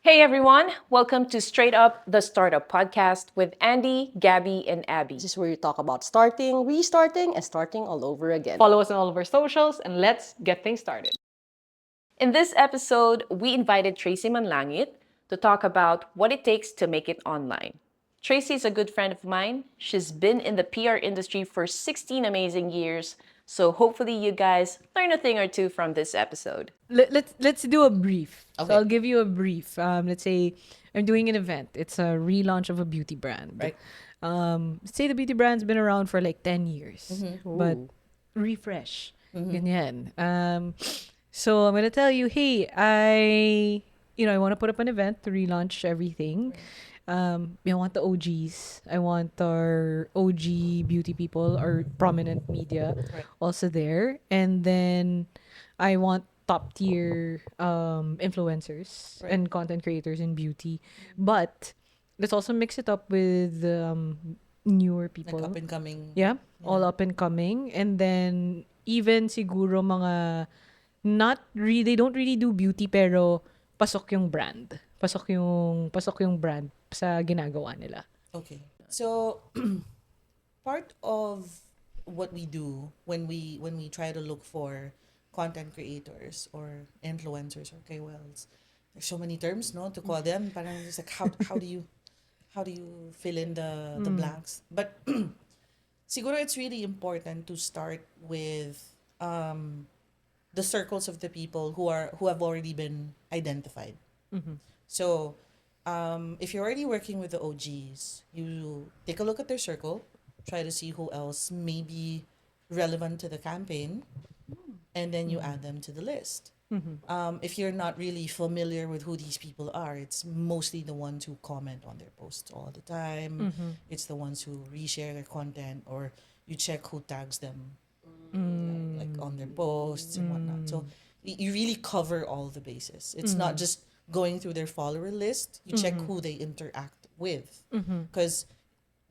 Hey everyone, welcome to Straight Up the Startup Podcast with Andy, Gabby, and Abby. This is where you talk about starting, restarting, and starting all over again. Follow us on all of our socials and let's get things started. In this episode, we invited Tracy Manlangit to talk about what it takes to make it online. Tracy is a good friend of mine. She's been in the PR industry for 16 amazing years, so hopefully you guys learn a thing or two from this episode. Let's do a brief. Okay. So I'll give you a brief. Let's say I'm doing an event. It's a relaunch of a beauty brand. Right. Say the beauty brand's been around for like 10 years, but Ooh. refresh. Ganyan. So I'm gonna tell you, hey, I want to put up an event to relaunch everything. I want the OGs. I want our OG beauty people or prominent media Right. also there. And then I want top tier influencers Right. and content creators in beauty. But let's also mix it up with newer people. Like up and coming. Yeah, all up and coming. And then even siguro mga they don't really do beauty pero pasok yung brand. Pasok yung brand sa ginagawa nila. Okay. So part of what we do when we try to look for content creators or influencers or KOLs, there's so many terms, no, to call them. Parang it's like how do you fill in the blanks? But siguro it's really important to start with the circles of the people who have already been identified. So, if you're already working with the OGs, you take a look at their circle, try to see who else may be relevant to the campaign, and then you add them to the list. If you're not really familiar with who these people are, it's mostly the ones who comment on their posts all the time. It's the ones who reshare their content, or you check who tags them like on their posts and whatnot. So you really cover all the bases. It's not just going through their follower list. You check who they interact with, because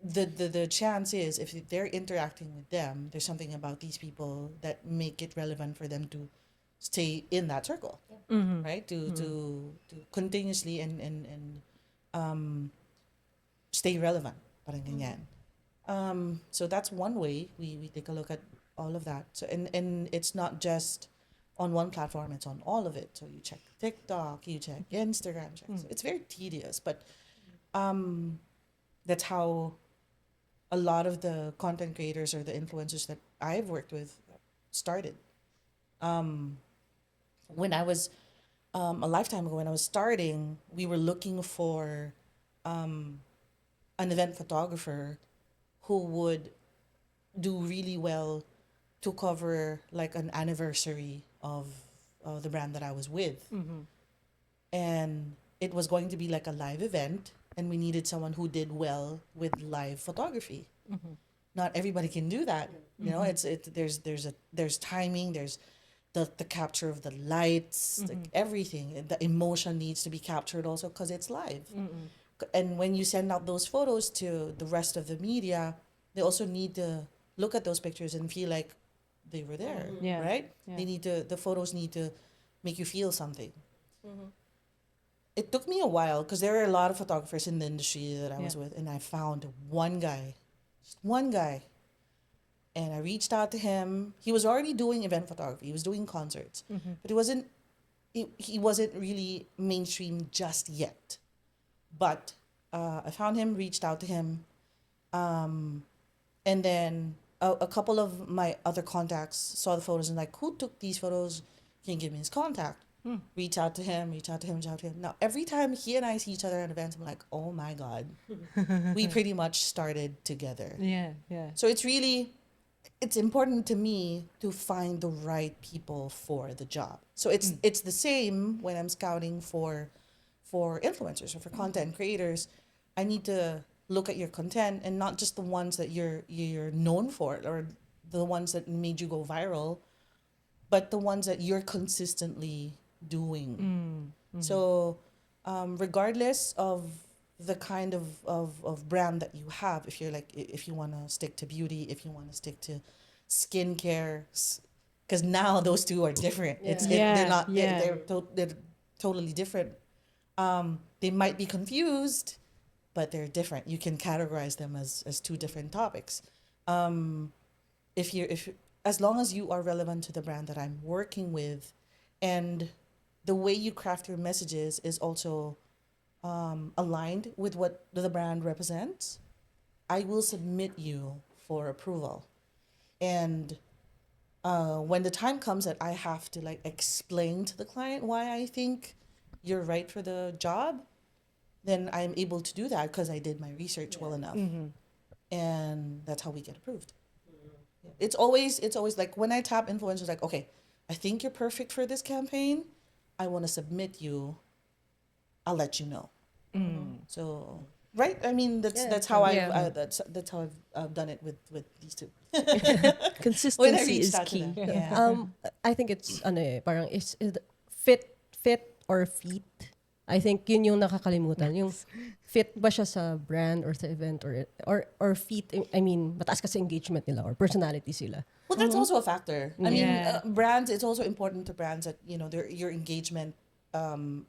the chance is if they're interacting with them, there's something about these people that make it relevant for them to stay in that circle, right? To continuously and stay relevant. Parang ganyan. So that's one way we take a look at all of that. So and it's not just on one platform, it's on all of it. So you check TikTok, you check Instagram, so it's very tedious, but that's how a lot of the content creators or the influencers that I've worked with started. When I was a lifetime ago, when I was starting, we were looking for an event photographer who would do really well to cover like an anniversary of the brand that I was with. And it was going to be like a live event, and we needed someone who did well with live photography. Not everybody can do that. You know, there's timing, there's the capture of the lights, like everything. The emotion needs to be captured also because it's live. And when you send out those photos to the rest of the media, they also need to look at those pictures and feel like they were there, Yeah. right? Yeah. The photos need to make you feel something. It took me a while because there are a lot of photographers in the industry that I was Yeah. with, and I found one guy, just one guy. And I reached out to him. He was already doing event photography. He was doing concerts, but he wasn't really mainstream just yet. But I found him, reached out to him, and then a couple of my other contacts saw the photos and like, who took these photos? Can you give me his contact? Reach out to him, reach out to him, reach out to him. Now, every time he and I see each other at events, I'm like, oh my God, we pretty much started together. Yeah, yeah. So it's important to me to find the right people for the job. So it's the same when I'm scouting for influencers or for content creators. I need to look at your content and not just the ones that you're known for or the ones that made you go viral, but the ones that you're consistently doing. So regardless of the kind of brand that you have, if you're like if you want to stick to beauty, if you want to stick to skincare, because now those two are different. Yeah, They're not yeah. they're totally different. They might be confused, but they're different. You can categorize them as two different topics. If as long as you are relevant to the brand that I'm working with, and the way you craft your messages is also aligned with what the brand represents, I will submit you for approval. And when the time comes that I have to like explain to the client why I think you're right for the job, then I'm able to do that because I did my research well enough, and that's how we get approved. It's always like when I tap influencers, like, okay, I think you're perfect for this campaign. I want to submit you. I'll let you know. So right, I mean that's how I've Yeah. that's how I've done it with these two. When I Consistency reached is out to key. them, yeah. I think it's parang is fit or feet. I think yun yung nakakalimutan. Yung fit ba siya sa brand or sa event or feet. I mean, mataas kasi engagement nila or personality sila. Well, that's also a factor. I mean, Yeah. brands. It's also important to brands that your engagement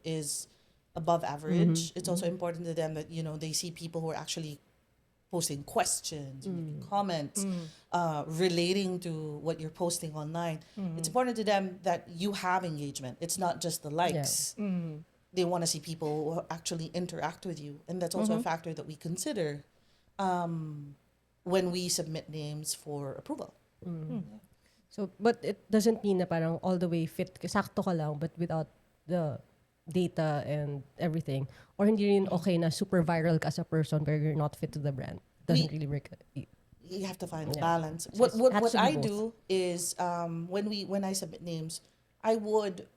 is above average. It's also important to them that they see people who are actually posting questions, making comments, relating to what you're posting online. It's important to them that you have engagement. It's not just the likes. They want to see people who actually interact with you, and that's also a factor that we consider when we submit names for approval. So, but it doesn't mean na parang all the way fit, sakto ka lang, but without the data and everything. Or hindi rin okay na super viral ka as a person but you're not fit to the brand. Doesn't really work. You have to find the Yeah. balance. So it has What to be I both. do is when I submit names, I would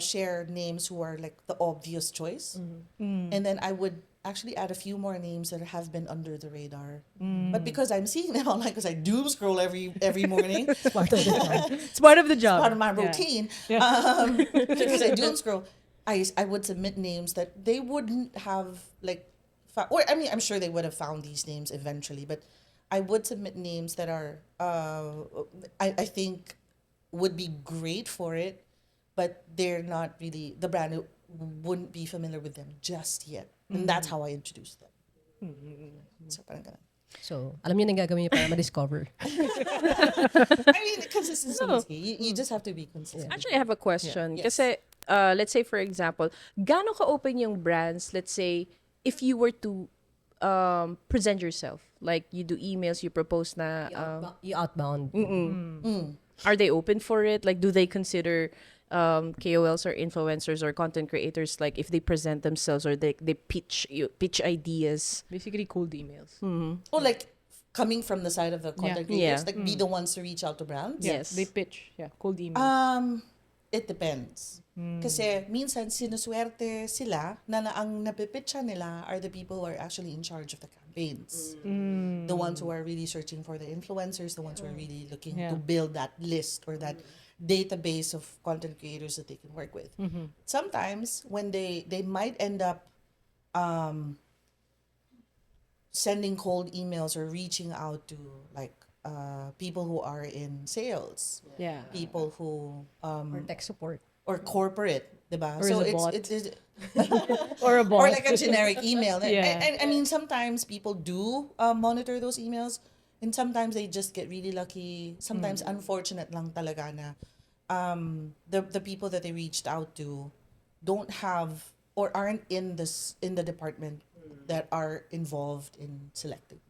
share names who are like the obvious choice, and then I would actually add a few more names that have been under the radar. But because I'm seeing them online, because I doom scroll every morning, It's part of the job. It's part of the job. part of my Yeah. routine. Because I doom scroll, I would submit names that they wouldn't have like, or I mean, I'm sure they would have found these names eventually, but I would submit names that are, I think, would be great for it, but they're not really the brand wouldn't be familiar with them just yet, and that's how I introduce them. So parang ganun. So, alam niyo na yung gagawin niyo para ma-discover. I mean, consistency is key. You just have to be consistent. Actually, I have a question. Yeah. Yes. Kasi, let's say for example, gaano ka-open yung brands, let's say, if you were to present yourself, like you do emails, you propose na, You outbound. are they open for it? Like, do they consider KOLs or influencers or content creators, like if they present themselves or they pitch ideas? Basically cold emails. Or like coming from the side of the content creators, Yeah. like be the ones to reach out to brands. Yes. They pitch. Yeah, cold emails. It depends. Kasi minsan sinuswerte sila na ang napipitcha nila are the people who are actually in charge of the campaigns. The ones who are really searching for the influencers, the ones who are really looking to build that list or that database of content creators that they can work with. Sometimes when they might end up sending cold emails or reaching out to like people who are in sales, Yeah. people who Or tech support. or corporate, diba? Or So is a bot. it's Or a or bot. like a generic email. Yeah. And I mean, sometimes people do monitor those emails, and sometimes they just get really lucky. Sometimes unfortunate lang talaga na the people that they reached out to don't have or aren't in the department that are involved in selecting.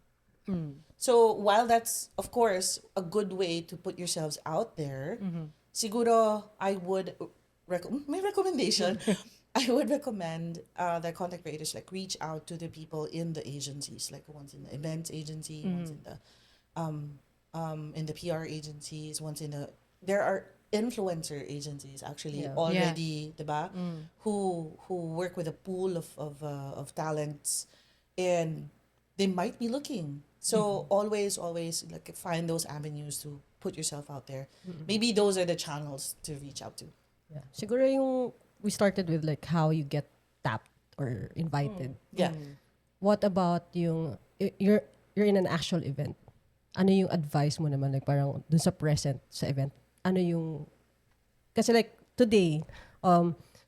So while that's of course a good way to put yourselves out there, siguro I would my recommendation. I would recommend that content creators like reach out to the people in the agencies, like the ones in the events agency, ones in the PR agencies, ones in the there are influencer agencies actually Yeah. already, diba? Who work with a pool of talents, and they might be looking. So always like find those avenues to put yourself out there. Maybe those are the channels to reach out to. Yeah. Siguro yung we started with like how you get tapped or invited. Yeah. What about yung you're in an actual event? Ano yung advice mo naman like parang dun sa present sa event? Ano yung kasi like today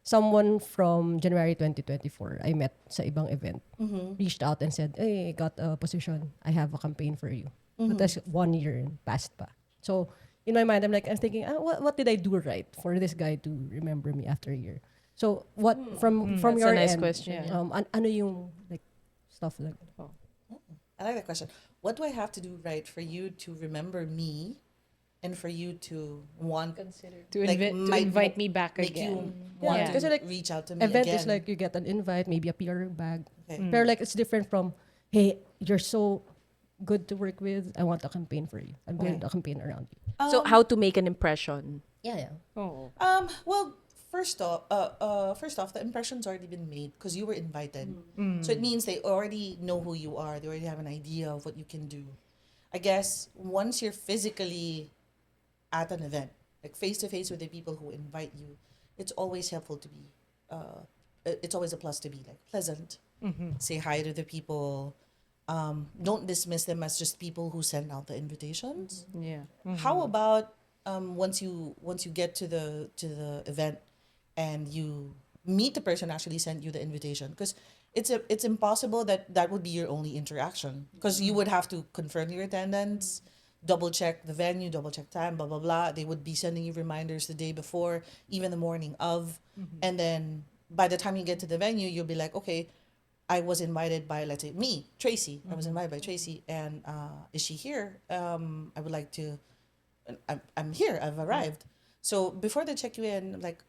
someone from January 2024, I met sa ibang event, reached out and said, hey, I got a position. I have a campaign for you. But that's 1 year and passed pa. So, in my mind, I'm thinking, what did I do right for this guy to remember me after a year? So, what, from That's your a nice end, question. Yeah. ano yung, like, stuff like, I like that question. What do I have to do right for you to remember me and for you to want To, like to might invite me back make you again. want Yeah, to kasi like, reach out to me event again? is like you get an invite, maybe a PR bag. Okay. Pero like it's different from, hey, you're so good to work with. I want a campaign for you. I'm building a campaign around you. So how to make an impression? Yeah. Oh. Well, first off, the impression's already been made because you were invited. So it means they already know who you are. They already have an idea of what you can do. I guess once you're physically at an event, like face to face with the people who invite you, it's always helpful to be. It's always a plus to be like pleasant. Say hi to the people. Don't dismiss them as just people who send out the invitations. Yeah. How about once you get to the event and you meet the person who actually sent you the invitation, because it's impossible that that would be your only interaction, because you would have to confirm your attendance, double check the venue, double check time, blah blah blah. They would be sending you reminders the day before, even the morning of, and then by the time you get to the venue, you'll be like, okay, I was invited by, let's say, me, Tracy. I was invited by Tracy, and is she here? I would like to. I'm here. I've arrived. So before they check you in, like,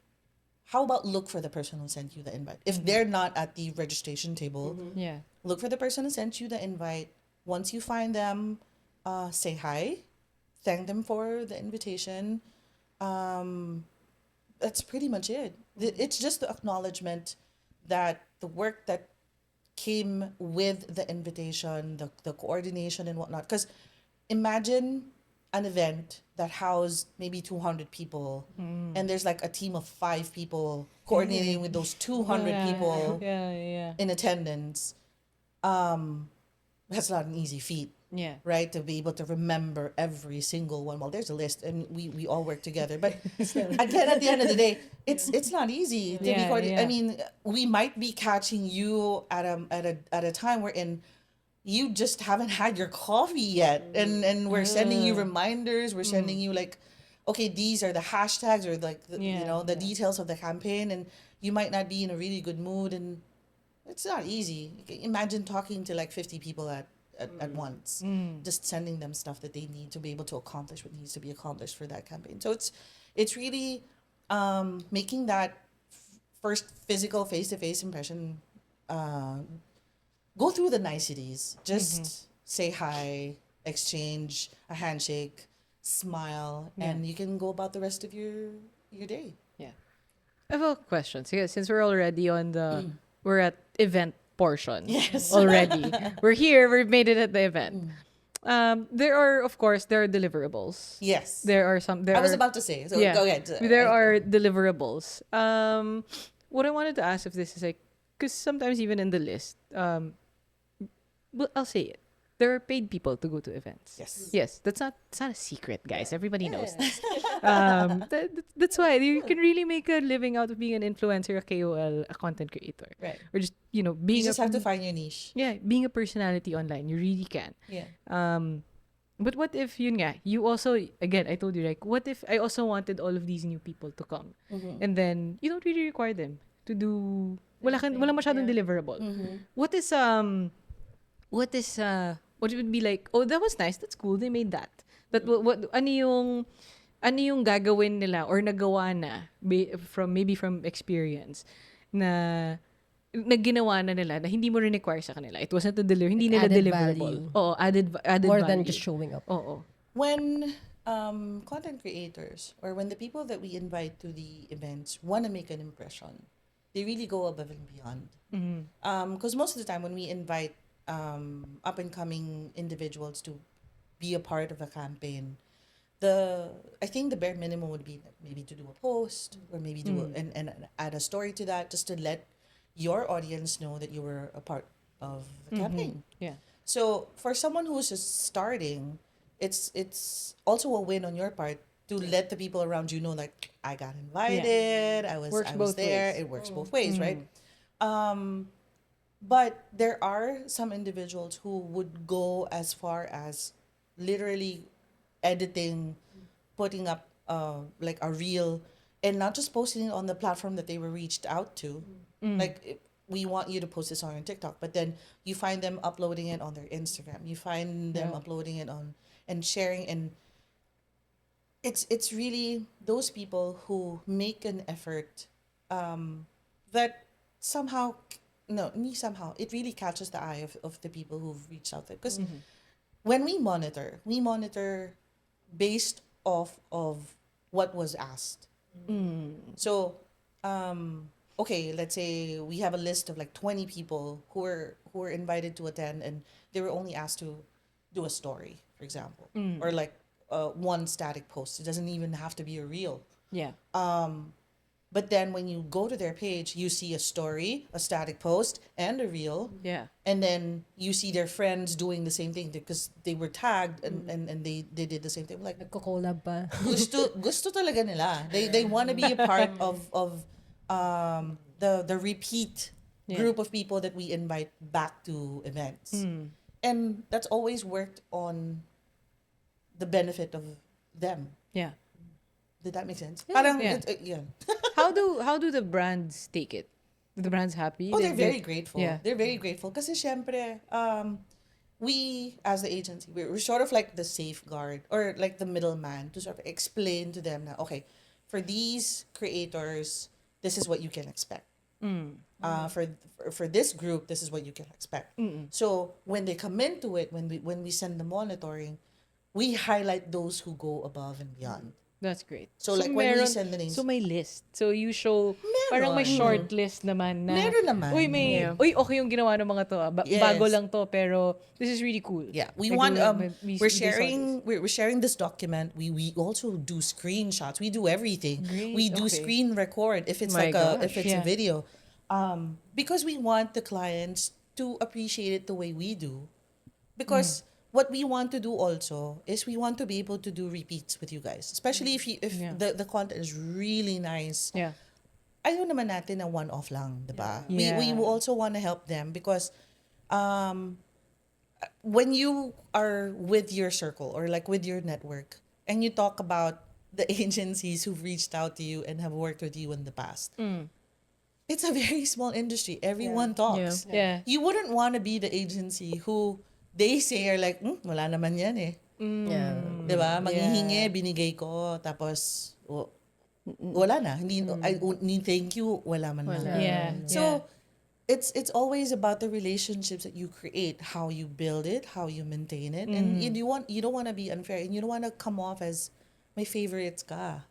how about look for the person who sent you the invite? If they're not at the registration table, Yeah. look for the person who sent you the invite. Once you find them, say hi, thank them for the invitation. That's pretty much it. It's just the acknowledgement that the work that came with the invitation, the coordination and whatnot. Because imagine an event that housed maybe 200 people, and there's like a team of 5 people coordinating with those 200 people Yeah, yeah. in attendance. That's not an easy feat, Yeah. right? To be able to remember every single one. Well, there's a list, and we all work together. But again, at the end of the day, it's not easy to be Yeah, coordinated. I yeah. mean, we might be catching you at a time wherein you just haven't had your coffee yet, and we're sending you reminders. We're sending you like, okay, these are the hashtags or like Yeah, the details of the campaign, and you might not be in a really good mood, and it's not easy. Imagine talking to like 50 people at once, just sending them stuff that they need to be able to accomplish what needs to be accomplished for that campaign. So it's really making that first physical face-to-face impression, go through the niceties. Just say hi, exchange a handshake, smile, and you can go about the rest of your day. Yeah. I have a question. Since we're already on the we're at event portion. Yes. Already. We're here, we've made it at the event. There are, of course, there are deliverables. Yes. There are some there I was are, about to say. So yeah, go ahead. there are deliverables. What I wanted to ask if this is like, because sometimes even in the list, well, I'll say it. There are paid people to go to events. Yes. Yes, it's not a secret, guys. Everybody knows this. That's why you can really make a living out of being an influencer, a KOL, a content creator, Right. or just You being just have to find your niche. being a personality online. You really can. Yeah. But what if yun nga, you also, again, I told you, like, what if I also wanted all of these new people to come, and then you don't really require them to do, wala masyadong deliverable. What is what would be like, oh, that was nice, that's cool, they made that. That what ano yung gagawin nila or nagawa na from experience na ginawa na nila na hindi mo rin require sa kanila. It wasn't a deliver, hindi nila added deliverable. value. Oo, added More value. than just showing up. Oo. When content creators or when the people that we invite to the events want to make an impression, they really go above and beyond. Because most of the time when we invite up and coming individuals to be a part of a campaign, I think the bare minimum would be maybe to do a post or maybe and add a story to that, just to let your audience know that you were a part of the campaign. Yeah. So for someone who's just starting, it's also a win on your part to let the people around you know, like, I got invited, Works I was both there. ways. It works both ways, right? But there are some individuals who would go as far as literally editing, putting up like a reel, and not just posting it on the platform that they were reached out to. Like, we want you to post this on your TikTok, but then you find them uploading it on their Instagram. You find them uploading it on and sharing, and it's really those people who make an effort, that somehow, no, me somehow, it really catches the eye of the people who've reached out there. Because when we monitor based off of what was asked. So, okay, let's say we have a list of like 20 people who were invited to attend, and they were only asked to do a story, for example, or like one static post. It doesn't even have to be a reel. Yeah. But then when you go to their page, you see a story, a static post, and a reel. Yeah. And then you see their friends doing the same thing because they were tagged, and they did the same thing. Like, Nagko-collab pa. gusto talaga nila. They want to be a part of the repeat group of people that we invite back to events. And that's always worked on the benefit of them. Yeah. Did that make sense? Parang, Yeah. yeah. How do the brands take it? Are the brands happy? Oh, they're very grateful. Yeah. They're very grateful. Kasi syempre, we, as the agency, we're sort of like the safeguard or like the middleman to sort of explain to them that, okay, for these creators, this is what you can expect. For this group, this is what you can expect. So when they come into it, when we send the monitoring, we highlight those who go above and beyond. That's great. So, like, when we send the names- So may list. So you show, parang may short list naman na. Meron naman. Uy, okay yung ginawa ng mga to. Yes. Bago lang to, pero this is really cool. Yeah, we Like, want we we're saw sharing we're sharing this document. We also do screenshots. We do everything. Great, We do okay. screen record if it's My like a if gosh, it's yeah. a video. Because we want the clients to appreciate it the way we do. Because what we want to do also is we want to be able to do repeats with you guys. Especially if Yeah. the content is really nice. Yeah. Ayaw naman natin na one-off lang, diba? Yeah. We also want to help them because when you are with your circle or like with your network and you talk about the agencies who've reached out to you and have worked with you in the past, it's a very small industry. Everyone talks. Yeah. You wouldn't want to be the agency who they say are like, wala naman yan eh. Yeah. Diba? Manghihingi, binigay ko, tapos, wala na. Hindi thank you, wala man lang. Yeah. So, it's always about the relationships that you create, how you build it, how you maintain it, and you don't want to be unfair, and you don't want to come off as my favorites ka,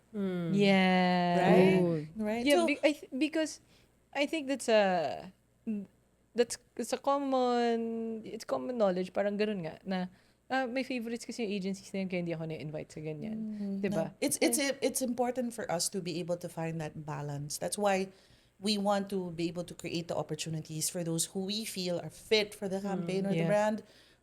Yeah. right? Right? Yeah, So, because I think it's common knowledge, parang ganun nga, na may favorites kasi yung agencies na yun, kaya hindi ako na-invite sa ganyan. Diba? it's important for us to be able to find that balance. That's why we want to be able to create the opportunities for those who we feel are fit for the campaign or the Yeah. brand,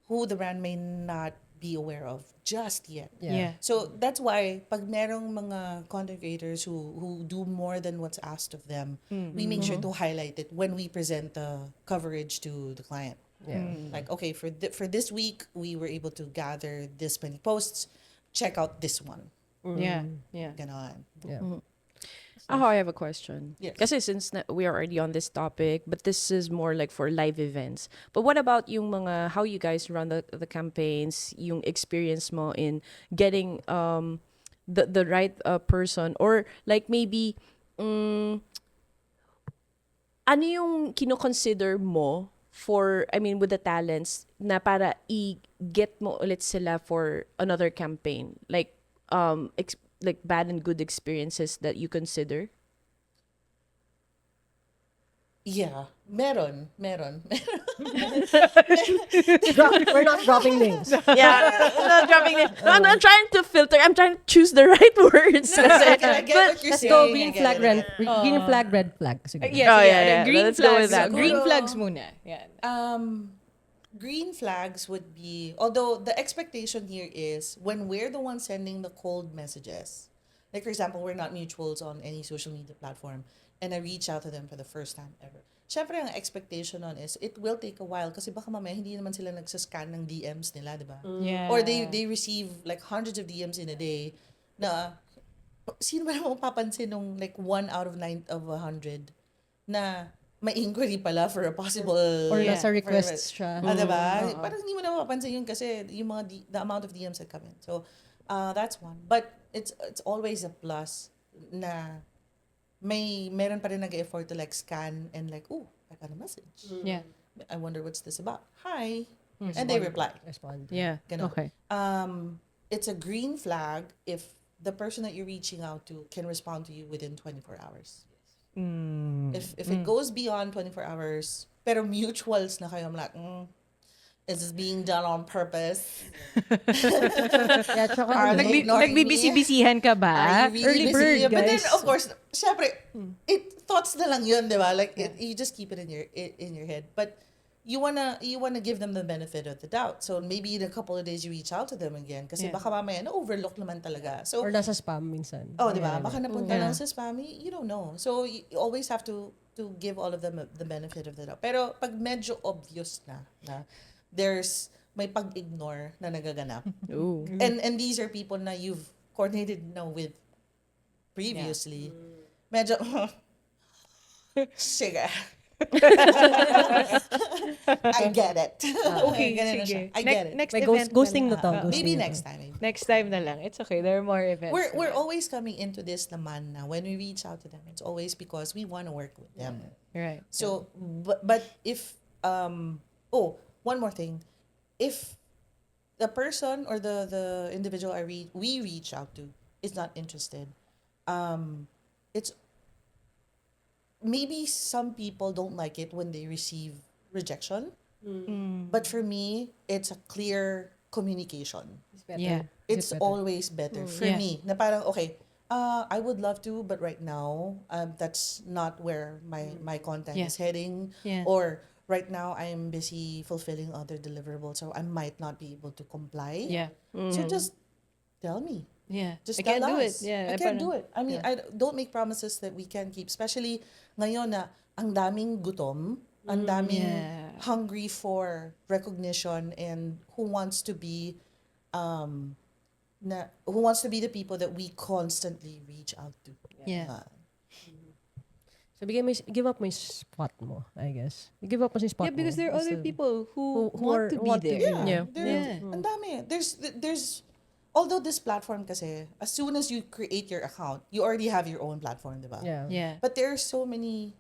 who the brand may not be aware of just yet. Yeah. So that's why pag merong mga content creators who do more than what's asked of them, we make sure to highlight it when we present the coverage to the client. Yeah. Like, okay, for this week we were able to gather this many posts. Check out this one. Yeah. Yeah. Ganon. Yeah. Oh, I have a question. Yes. Kasi since we are already on this topic, but this is more like for live events. But what about yung mga, how you guys run the campaigns, yung experience mo in getting the right person, or like maybe, ano yung kino-consider mo for, I mean, with the talents na para i-get mo ulit sila for another campaign? Like, like bad and good experiences that you consider? Yeah, meron. We're not dropping names. Yeah, not dropping it. No, I'm not trying to filter. I'm trying to choose the right words. I get what you're Let's saying. go I green get flag, it. green flag, red flag. Siguro. Yes, Oh, yeah, yeah, the yeah. green Let's go with flags. that. Green Siguro, flags muna. Yeah. green flags would be, although the expectation here is when we're the one sending the cold messages, like for example, we're not mutuals on any social media platform, and I reach out to them for the first time ever. Syempre, ang expectation on is, it will take a while kasi baka mamaya hindi naman sila nagsascan ng DMs nila, di ba? Yeah. Or they receive like hundreds of DMs in a day na sino ba naman papansin nung like 1 out of 100 na may inquiry pala for a possible Or Yeah. nasa requests siya. diba? Parang hindi mo na mapapansin yun kasi yung mga the amount of DMs that come in. So, that's one. But it's always a plus na meron pa rin nag-effort to like scan and like, oh, I got a message. Yeah. I wonder what's this about. Hi. And they reply. Respond. Yeah. Ganun. Okay. It's a green flag if the person that you're reaching out to can respond to you within 24 hours. If it goes beyond 24 hours, pero mutuals na kayo, I'm like, is this being done on purpose? Yeah, tsaka Are ano, they ignoring me? Nagbibisi-bisihan ka ba? Are you really Early busy? bird, But then, guys. of course, syempre, thoughts na lang yun, di ba? Like, you just keep it in your head. But you wanna give them the benefit of the doubt. So maybe in a couple of days you reach out to them again kasi Yeah. baka mamaya na-overlook naman talaga. So, or nasa spam minsan. oh, di ba? Baka napunta Yeah. lang sa spam, you don't know. So you always have to give all of them the benefit of the doubt. Pero pag medyo obvious na there's may pag-ignore na nagaganap. Ooh. And these are people na you've coordinated with previously. Medyo sige. I get it. Okay, Ganun na sige. siya. I get it. Next May event ghosting na na to. lang. ghosting Maybe na to. next time. Maybe. Next time na lang. It's okay. There are more events. We're always coming into this naman na when we reach out to them, it's always because we want to work with them. Right. So, but if one more thing, if the person or the individual we reach out to is not interested, it's maybe some people don't like it when they receive rejection, but for me, it's a clear communication. It's better. Yeah. It's better? always better for Yeah. me. Na parang, okay, I would love to, but right now, that's not where my content Yeah. is heading. Yeah. Or right now, I am busy fulfilling other deliverables, so I might not be able to comply. Yeah. So just tell me. Yeah. Just I can't tell do it. us. Yeah. I can't do it. I mean, I don't make promises that we can keep. Especially ngayon na ang daming gutom, ang daming Yeah. hungry for recognition and who wants to be the people that we constantly reach out to. Yeah. So give up mo yung spot mo, I guess. You give up mo yung spot Yeah, because mo. there are other Basta- people who who want to be want to there. be- Yeah. Yeah. Ang dami. There's although this platform kasi, as soon as you create your account, you already have your own platform, diba? Yeah. Yeah. But there are so many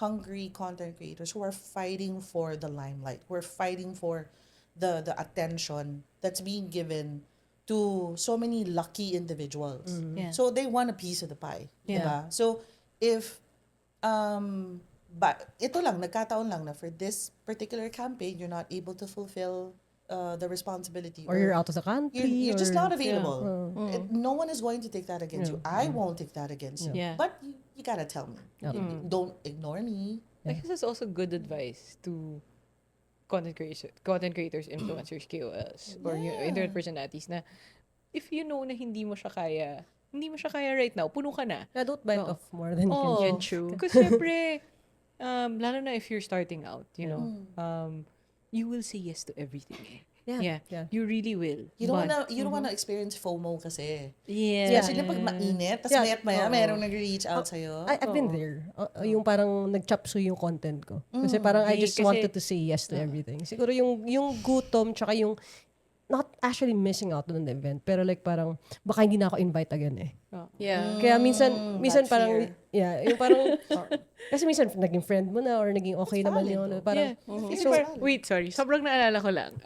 hungry content creators who are fighting for the limelight. Who are fighting for the attention that's being given to so many lucky individuals. Yeah. So they want a piece of the pie. Yeah. Diba? So if but ito lang, nagkataon lang na for this particular campaign, you're not able to fulfill the responsibility. Or you're out of the country. You're just or- not available. Mm. No one is going to take that against you. I won't take that against you. Yeah. But you gotta tell me. Don't ignore me. I guess that's also good advice to content creators, influencers, KOLs, or internet personalities na if you know na hindi mo siya kaya right now, puno ka na. Yeah, don't bite Oo. off more than you Oh, can chew. true. Because syempre, lalo na if you're starting out, you will say yes to everything. Eh. Yeah. You really will. You don't wanna experience FOMO kasi. Yeah. Especially pag mainit, tas Yeah. maya't maya, merong nag-reach out sa'yo. I've been there. Yung parang nag-chop suey yung content ko. Kasi parang I just Kasi- wanted to say yes to everything. Siguro yung gutom, tsaka yung not actually missing out on the event, pero like parang baka hindi na ako invite again eh. Yeah. Kaya minsan that parang, fear. yung parang, kasi minsan naging friend mo na or naging okay naman valid, yun. though. Parang, So, wait, sorry. Sobrang naalala ko lang.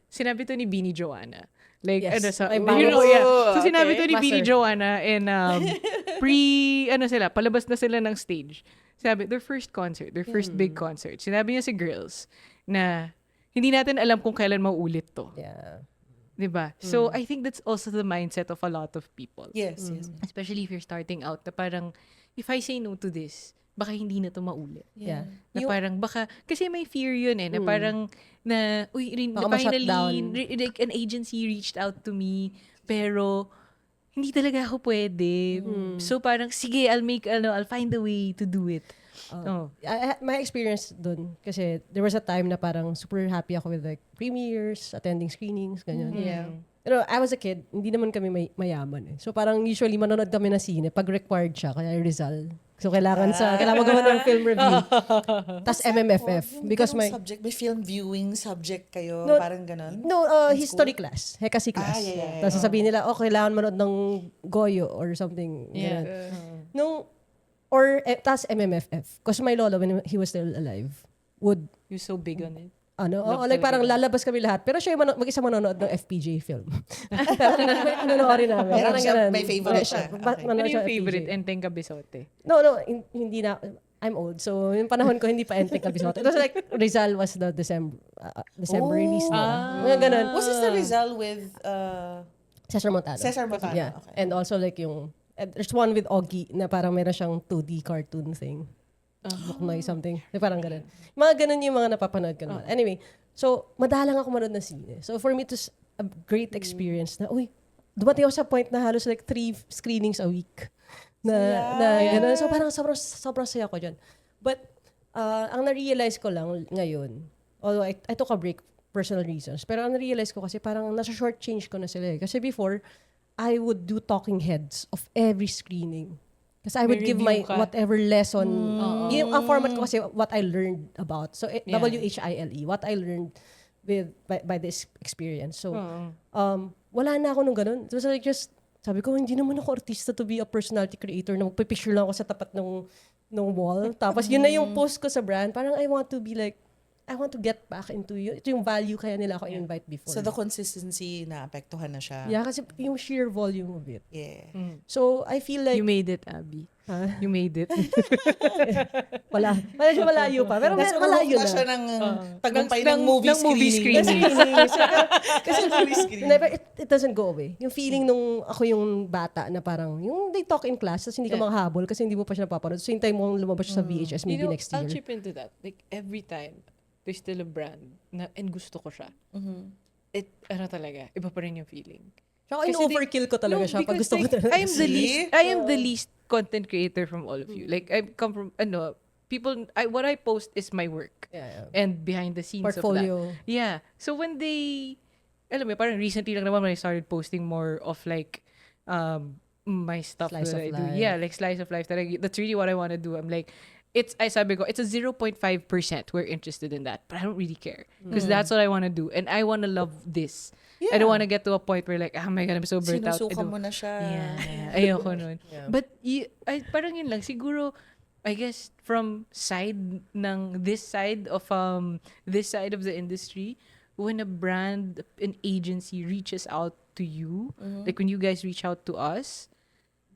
Sinabi to ni Beanie Joanna. Like, Yes. you Ay, know, bias. yeah. So, sinabi Okay. to ni Beanie Master. Joanna and palabas na sila ng stage. Sabi, their first concert, their first big concert. Sinabi niya si Girls na hindi natin alam kung kailan mauulit to. yeah. Diba? So, I think that's also the mindset of a lot of people. Yes, yes. Especially if you're starting out, na parang, if I say no to this, baka hindi na to maulit. Yeah. Na parang baka, kasi may fear yun na parang, Baka ma-shutdown. like an agency reached out to me, pero, hindi talaga ako pwede. So parang, sige, I'll find a way to do it. My experience dun, kasi there was a time na parang super happy ako with like premieres, attending screenings, ganyan. Yeah. Pero I was a kid, hindi naman kami mayaman eh. So parang usually manonood kami na sine pag required siya, kaya Rizal. So kailangan magawa ng film review. Tas MMFF. Because Anong my subject? May film viewing subject kayo? No, parang ganon? No, In history school? class. Hekasi class. Yeah. Tapos sasabihin nila, kailangan manood ng Goyo or something. Yeah. Ganun. Tas MMFF. Kasi my lolo, when he was still alive, would, You're so big on it. like talaga parang yun. lalabas kami lahat. Pero siya yung mag-isa manonood ng FPJ film. Pero nanonoorin namin. Meron Parang siya, ganun. may favorite siya. Okay. Ano Manonood siya yung ng favorite? FPJ. Enteng Kabisote. No, hindi na. I'm old. So, yung panahon ko, hindi pa Enteng Kabisote. It was like, Rizal was the December release na. Mga ganun. Was this the Rizal with Cesar Montano. Cesar Montano? Yeah. Okay. And also like there's one with Oggy na parang meron siyang 2D cartoon thing. Buknoy something. Parang ganun. Mga ganun yung mga napapanood ko naman. Anyway, so madalang ako manood ng sine. So for me, it was a great experience na, dumating ako sa point na halos like 3 screenings a week. Na ganun. So parang sobrang saya ko dyan. But ang na-realize ko lang ngayon, although I took a break, personal reasons, pero ang na-realize ko kasi parang nasa short change ko na sila eh. Kasi before, I would do talking heads of every screening. Kasi I would May give review my ka. whatever lesson. Ang format ko kasi what I learned about. So, WHILE, what I learned by this experience. So, wala na ako nung ganun. It was like just, sabi ko, hindi naman ako artista to be a personality creator na magpipicture lang ako sa tapat ng wall. Tapos, yun na yung post ko sa brand. Parang I want to get back into yun. Ito yung value kaya nila ako in-invite before. So the consistency na apektuhan na siya. Yeah, kasi yung sheer volume of it. Yeah. So, I feel like, You made it, Abby. Huh? You made it. medyo malayo pa. Pero Nasa malayo na siya na. ng tagumpay ng movie screening. Kasi movie screening. never, it doesn't go away. Yung feeling nung ako yung bata na parang, yung they talk in class, tapos hindi ka makahabol kasi hindi mo pa siya napapanood. So, hintay mo lumabas siya sa VHS maybe next I'll year. chip into that. Like, every time, there's still a brand na, and gusto ko siya. Ano talaga, iba pa rin yung feeling. Tsaka in-overkill ko talaga siya pag gusto ko talaga. I am the least content creator from all of you. Like, I come from, what I post is my work. Yeah. And behind the scenes of Portfolio. that. Yeah. So when they, alam mo, parang recently lang naman when I started posting more of like, my stuff Slice that I of do. life. Yeah, like slice of life. That's really what I want to do. I'm like, sabi ko, it's a 0.5% we're interested in that. But I don't really care. Because that's what I want to do. And I want to love this. Yeah. I don't want to get to a point where like, oh my God, I'm so burnt out. Sinusuka mo na siya. Yeah. Ayoko nun. But parang yun lang. Siguro, I guess, from this side of the industry, when a brand, an agency reaches out to you, like when you guys reach out to us,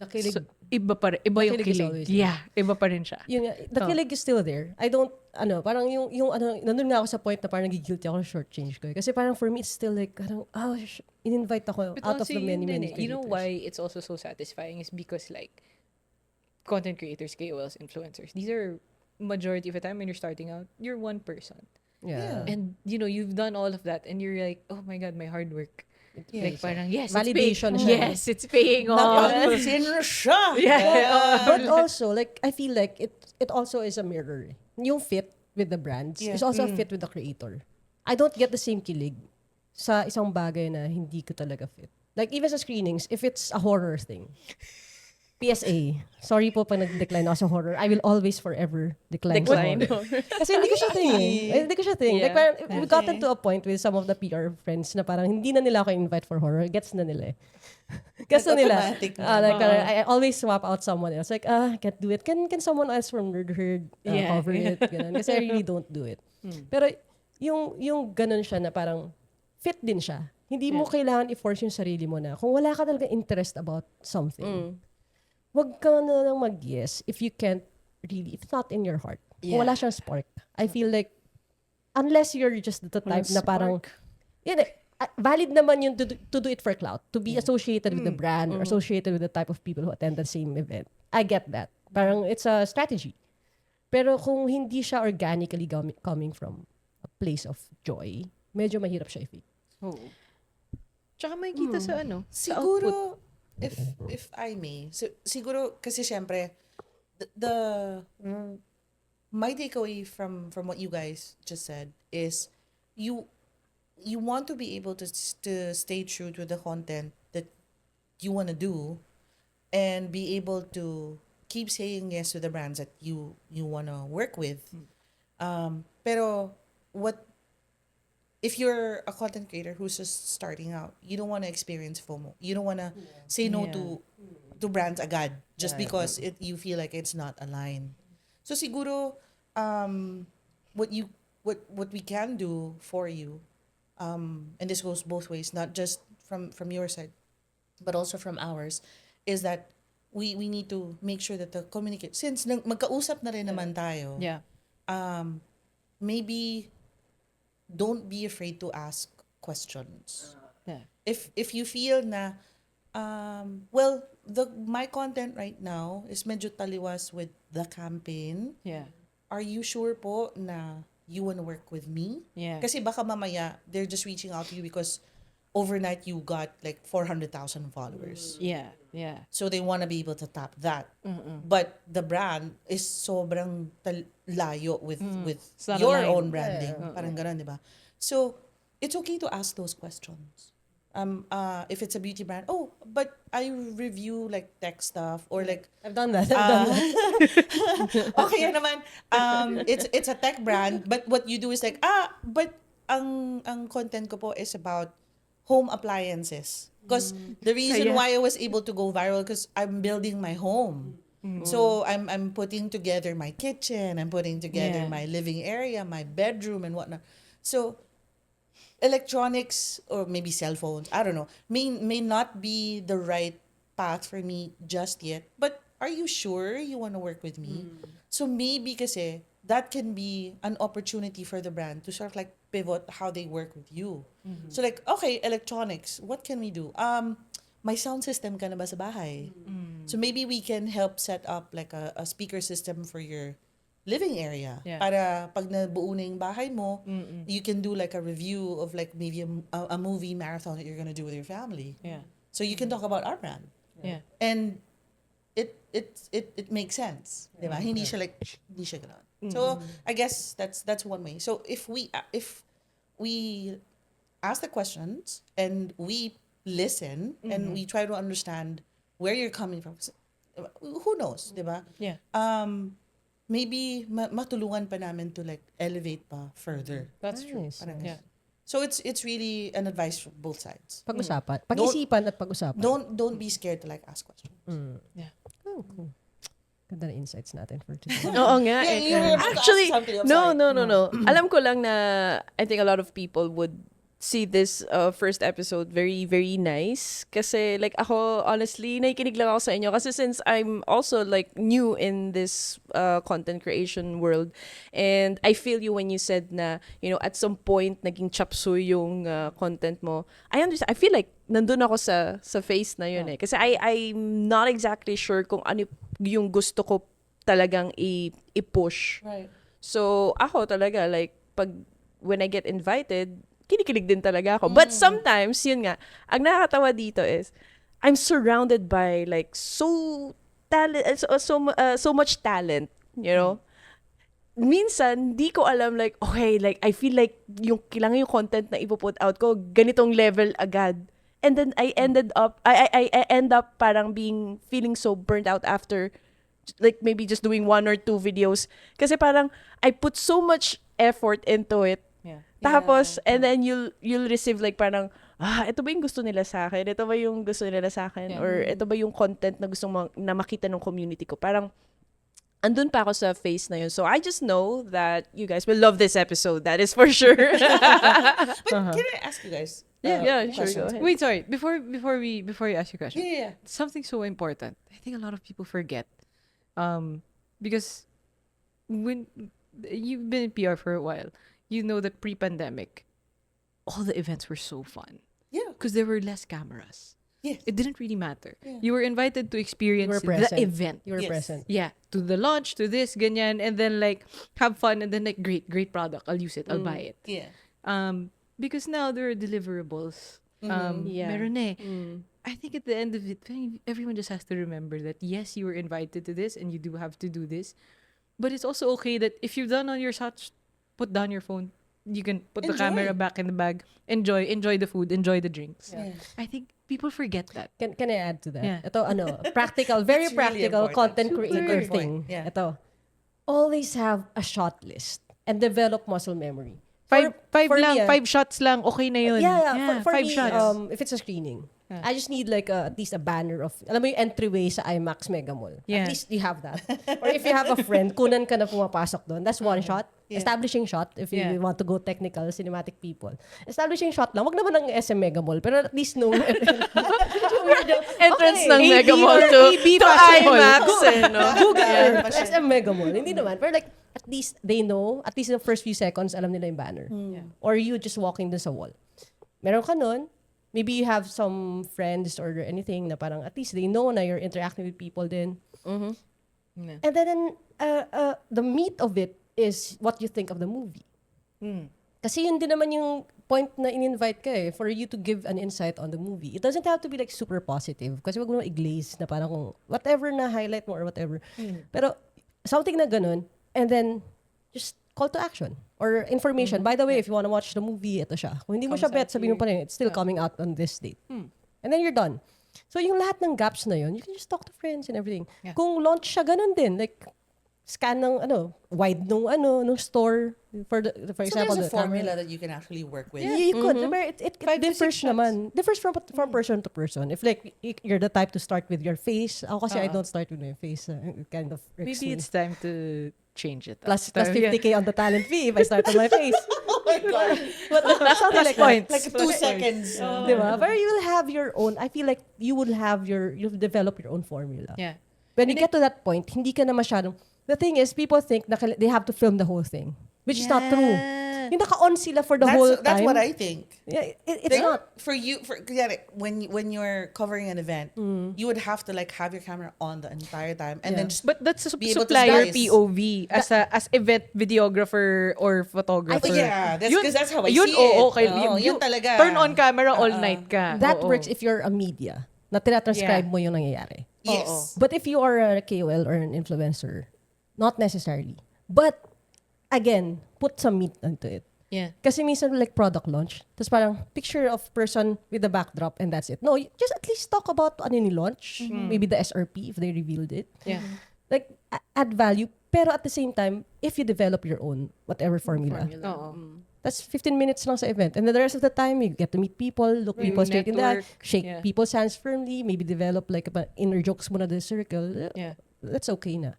Nakilig. so, iba pa rin. Iba yung Nakilig is kilig. always Yeah. Iba pa rin siya. Yun nga, the kilig is still there. I don't, parang nandun nga ako sa point na parang nagigilty ako ng short change ko. Kasi parang for me, it's still like, parang, in-invite ako But out of also, the many, yun many din eh. You know creators. why it's also so satisfying is because like content creators, KOLs, influencers, these are majority of the time when you're starting out, you're one person. Yeah. And you've done all of that and you're like, oh my God, my hard work. Like parang, yes, Validation it's siya. paying. Yes, it's paying off. Napansin siya. But also, like, I feel like it also is a mirror. Yung fit with the brands is also a fit with the creator. I don't get the same kilig sa isang bagay na hindi ko talaga fit. Like, even sa screenings, if it's a horror thing, PSA, sorry po pag nag-decline ako sa horror, I will always forever decline sa horror. Kasi hindi ko siya thing eh. Hindi ko siya thing. Yeah. Like, parang, we've gotten to a point with some of the PR friends na parang hindi na nila ako invite for horror. Gets na nila eh. Gets na nila. Automatic Like, I always swap out someone else. Like, can't do it. Can someone else from Nerd Herd cover it? Ganun. Kasi I really don't do it. Pero, yung ganun siya na parang fit din siya. Hindi mo kailangan i-force yung sarili mo na kung wala ka talaga interest about something, wag ka na lang mag-yes if you can't really, if it's not in your heart. Kung wala siyang spark. I feel like, unless you're just the type na parang, yun eh, valid naman yun to do it for clout, to be associated with the brand or associated with the type of people who attend the same event. I get that. Parang it's a strategy. Pero kung hindi siya organically coming from a place of joy, medyo mahirap siya i-fake. Oo. Tsaka makikita sa sa output. Siguro, if I may, siguro, kasi syempre, the my takeaway from what you guys just said is you you want to be able to stay true to the content that you want to do and be able to keep saying yes to the brands that you want to work with. Pero what if you're a content creator who's just starting out, you don't want to experience FOMO. You don't want to say no to brands agad just because you feel like it's not aligned. So siguro what you what we can do for you, and this goes both ways, not just from your side but also from ours, is that we need to make sure that the communicate, since magkausap na rin naman tayo, Yeah. maybe don't be afraid to ask questions. Yeah. If you feel na well, my content right now is medyo taliwas with the campaign. Yeah. Are you sure po na you want to work with me? Yeah. Kasi baka mamaya they're just reaching out to you because overnight you got like 400,000 followers. Yeah. Yeah. So they want to be able to tap that. But the brand is sobrang layo with It's not your aligned. own branding. Parang ganun, di ba? So it's okay to ask those questions. If it's a beauty brand, oh, but I review like tech stuff or like I've done that. I've done that. okay yan naman. It's a tech brand, but what you do is like, but ang content ko po is about home appliances. Because the reason why I was able to go viral, because I'm building my home. So I'm putting together my kitchen, I'm putting together my living area, my bedroom and whatnot. So electronics or maybe cell phones, I don't know, may not be the right path for me just yet. But are you sure you want to work with me? So maybe kasi that can be an opportunity for the brand to sort of like pivot how they work with you. So like, okay, electronics, what can we do? My sound system ka na ba sa bahay? So maybe we can help set up like a speaker system for your living area. Yeah. Para pag nabuo na yung bahay mo, you can do like a review of like maybe a movie marathon that you're gonna do with your family. Yeah. So you can talk about our brand. Yeah. And it makes sense. Diba? Hindi siya like, hindi siya ganun. So I guess that's one way. So if we ask the questions and we listen and we try to understand where you're coming from, who knows, diba? Yeah. Maybe matulungan pa namin to like elevate pa further. That's true. Nice. Parang Yeah. so it's really an advice from both sides. Pag-usapan. Pag-isipan at pag-usapan. Don't be scared to like ask questions. Yeah. Oh, cool. Ganda na insights natin for today. Oo nga. Yeah, you were about to Actually, ask something. I'm no, sorry. no. Alam ko lang na I think a lot of people would see this first episode very, very nice. Kasi like ako, honestly, nakikinig lang ako sa inyo. Kasi since I'm also like new in this content creation world, and I feel you when you said na, you know, at some point, naging chapsuy yung content mo. I understand. I feel like nandun ako sa phase na yun eh. Kasi I'm not exactly sure kung ano yung gusto ko talagang i-push. Right. So, ako talaga, like, when I get invited, kinikilig din talaga ako. But sometimes, yun nga, ang nakakatawa dito is, I'm surrounded by, like, so much talent, you know? Minsan, di ko alam, like, okay, like, I feel like yung kailangan yung content na ipuput out ko, ganitong level agad. And then I end up parang feeling so burnt out after like maybe just doing one or two videos. Kasi parang I put so much effort into it. Yeah. Tapos, and then you'll receive like parang, ito ba yung gusto nila sa akin? Ito ba yung gusto nila sa akin? Yeah. Or ito ba yung content na gusto na makita ng community ko? Parang, andun pa ako sa phase na yun. So, I just know that you guys will love this episode. That is for sure. But can I ask you guys? Yeah, sure, questions? go ahead. Wait, sorry. Before you ask your question, Yeah. something so important. I think a lot of people forget, because when you've been in PR for a while, you know that pre-pandemic, all the events were so fun Yeah. because there were less cameras. Yes. It didn't really matter. Yeah. You were invited to You experience were the present. event. You were Yes. present. Yeah, to the launch, to this, ganyan, and then like have fun, and then like great product. I'll use it. I'll buy it. Yeah. Because now there are deliverables. Yeah. Meron eh. I think at the end of it, everyone just has to remember that yes, you were invited to this, and you do have to do this. But it's also okay that if you've done all your shots, put down your phone. You can put the Enjoy. camera back in the bag. Enjoy the food. Enjoy the drinks. Yeah. I think people forget that. Can I add to that? Yeah. Ito, practical, very That's really practical important. content Super creator important. thing. Yeah. Ito, always have a shot list and develop muscle memory. Five shots lang, okay na yun. Yeah, for 5 me, shots. if it's a screening, I just need like at least a banner of, alam mo yung entryway sa IMAX Mega Mall. Yeah. At least you have that. Or if you have a friend, kunan ka na pumapasok doon. That's one shot. Yeah. Establishing shot, if you Yeah. want to go technical, cinematic people. Establishing shot lang. Wag naman ng SM Mega Mall, pero at least no. Entrance ng AB Mega Mall or to, EB to Fashion Mall. IMAX. No? Google Yeah. Earth, SM Mega Mall. Hindi naman. Pero like, at least they know, at least in the first few seconds, alam nila yung banner. Or you just walking dun sa wall. Meron ka nun, maybe you have some friends or anything na parang at least they know na you're interacting with people then. And then, the meat of it is what you think of the movie. Kasi yun din naman yung point na in-invite ka eh, for you to give an insight on the movie. It doesn't have to be like super positive kasi wag mo na i-glaze na parang kung whatever na highlight mo or whatever. Pero something na ganun, and then just call to action or information. By the way, if you want to watch the movie, ito siya. Kung hindi mo siya bet, sabihin mo pa rin, it's still coming out on this date. And then you're done. So yung lahat ng gaps na yun, you can just talk to friends and everything. Yeah. Kung launch siya, ganun din. Like, scan ng wide nung store for So example there's a the camera. formula that you can actually work with. Yeah, you could. Diba? It 5 to 6 differs shots. naman. Differs from person to person. If like you're the type to start with your face, ako kasi I don't start with my face. It kind of irks Maybe me. it's time to change it. plus Time, 50K on the talent fee if I start with my face. Oh my God. But something like points. that. Like 2 seconds. Diba? But you will have your own, I feel like you'll develop your own formula. Yeah. When you get to that point, hindi ka na masyadong, the thing is, people think na they have to film the whole thing, which is not true. Yung naka-on sila for the whole time. That's what I think. Yeah, it's Like, not. for when you're covering an event, you would have to like have your camera on the entire time and then just But that's a be able to supplier slice. POV as event videographer or photographer. yeah, that's because that's how I yun, see oo, it. okay. Oo, yun talaga. Turn on camera all night ka. That Oo. works if you're a media na tinatranscribe Yeah. mo yung nangyayari. Yes. But if you are a KOL or an influencer, not necessarily. But, again, put some meat into it. Yeah. Kasi minsan like product launch, tapos parang picture of person with the backdrop and that's it. No, just at least talk about ano yung launch, maybe the SRP if they revealed it. Yeah. Like, add value. Pero at the same time, if you develop your own, whatever formula, Oo. that's 15 minutes lang sa event. And then the rest of the time, you get to meet people, look Maybe people straight in the eye, network. shake Yeah. people's hands firmly, maybe develop like inner jokes muna the circle. Yeah. That's okay na.